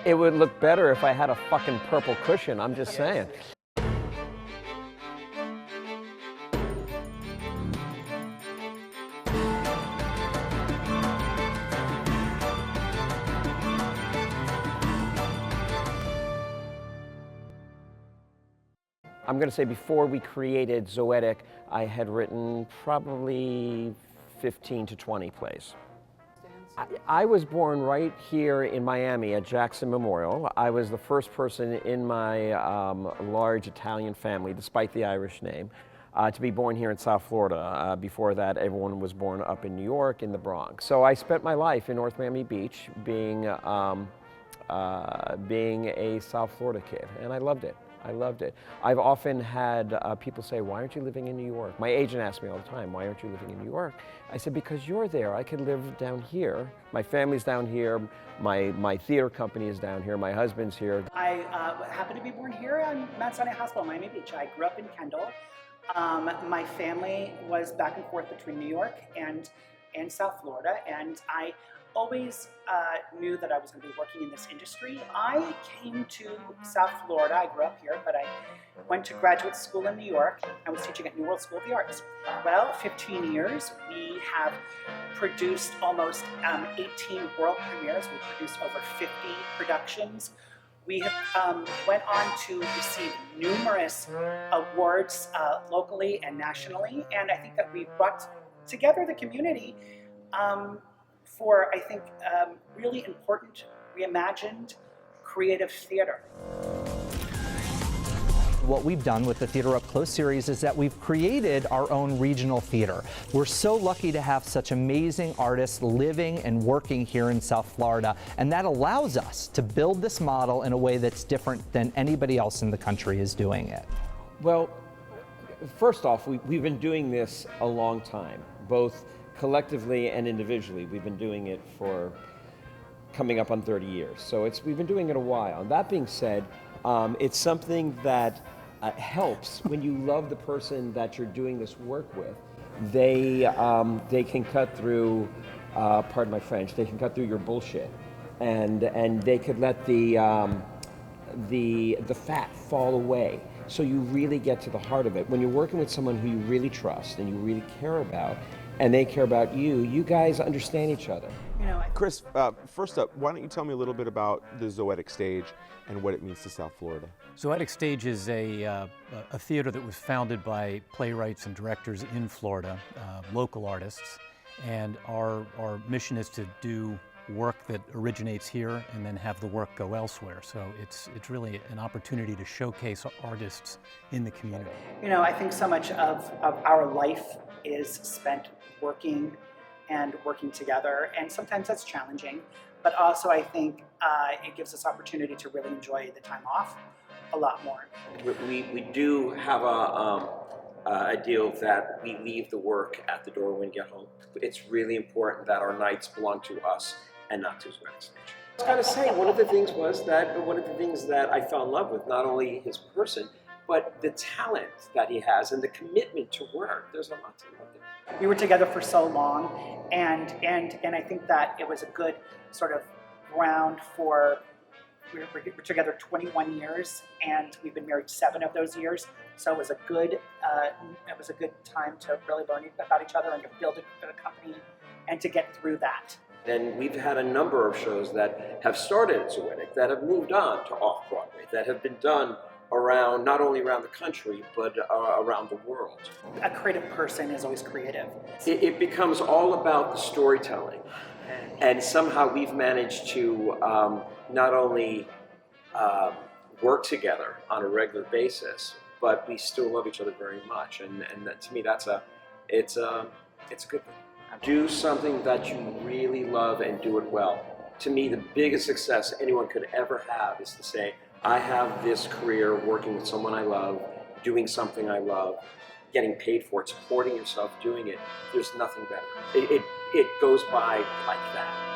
It would look better if I had a fucking purple cushion, I'm just saying. I'm going to say before we created Zoetic, I had written probably 15 to 20 plays. I was born right here in Miami at Jackson Memorial. I was the first person in my large Italian family, despite the Irish name, to be born here in South Florida. Before that, everyone was born up in New York, in the Bronx. So I spent my life in North Miami Beach being a South Florida kid, and I loved it. I loved it. I've often had people say, why aren't you living in New York? My agent asks me all the time, why aren't you living in New York? I said, because you're there. I could live down here. My family's down here. My theater company is down here. My husband's here. I happened to be born here at Mount Sinai Hospital, Miami Beach. I grew up in Kendall. My family was back and forth between New York and South Florida, and I always knew that I was going to be working in this industry. I came to South Florida. I grew up here, but I went to graduate school in New York. I was teaching at New World School of the Arts. Well, 15 years. We have produced almost 18 world premieres. We produced over 50 productions. We have went on to receive numerous awards locally and nationally, and I think that we've brought together the community for, I think, really important, reimagined, creative theater. What we've done with the Theater Up Close series is that we've created our own regional theater. We're so lucky to have such amazing artists living and working here in South Florida, and that allows us to build this model in a way that's different than anybody else in the country is doing it. Well, first off, we've been doing this a long time, both collectively and individually. We've been doing it for coming up on 30 years. So we've been doing it a while. And that being said, it's something that helps when you love the person that you're doing this work with. They can cut through, pardon my French, they can cut through your bullshit, and they could let the fat fall away. So you really get to the heart of it. When you're working with someone who you really trust and you really care about, and they care about you, you guys understand each other. You know, Chris, first up, why don't you tell me a little bit about the Zoetic Stage and what it means to South Florida? Zoetic Stage is a theater that was founded by playwrights and directors in Florida, local artists, and our mission is to do work that originates here and then have the work go elsewhere. So it's really an opportunity to showcase artists in the community. You know, I think so much of our life is spent working and working together, and sometimes that's challenging, but also I think it gives us opportunity to really enjoy the time off a lot more. We do have a deal that we leave the work at the door when we get home. It's really important that our nights belong to us and not to Zoetic Stage. I was gotta say, one of the things that I fell in love with, not only his person, but the talent that he has and the commitment to work. There's a lot to love there. We were together for so long, and I think that it was a good sort of ground for, we're together 21 years, and we've been married 7 of those years. So it was a good time to really learn about each other and to build a company and to get through that. And we've had a number of shows that have started at Zoetic, that have moved on to off-Broadway, that have been done around, not only around the country, but around the world. A creative person is always creative. It becomes all about the storytelling. And somehow we've managed to not only work together on a regular basis, but we still love each other very much. And that, to me, it's a good thing. Do something that you really love and do it well. To me, the biggest success anyone could ever have is to say, I have this career working with someone I love, doing something I love, getting paid for it, supporting yourself doing it. There's nothing better. It goes by like that.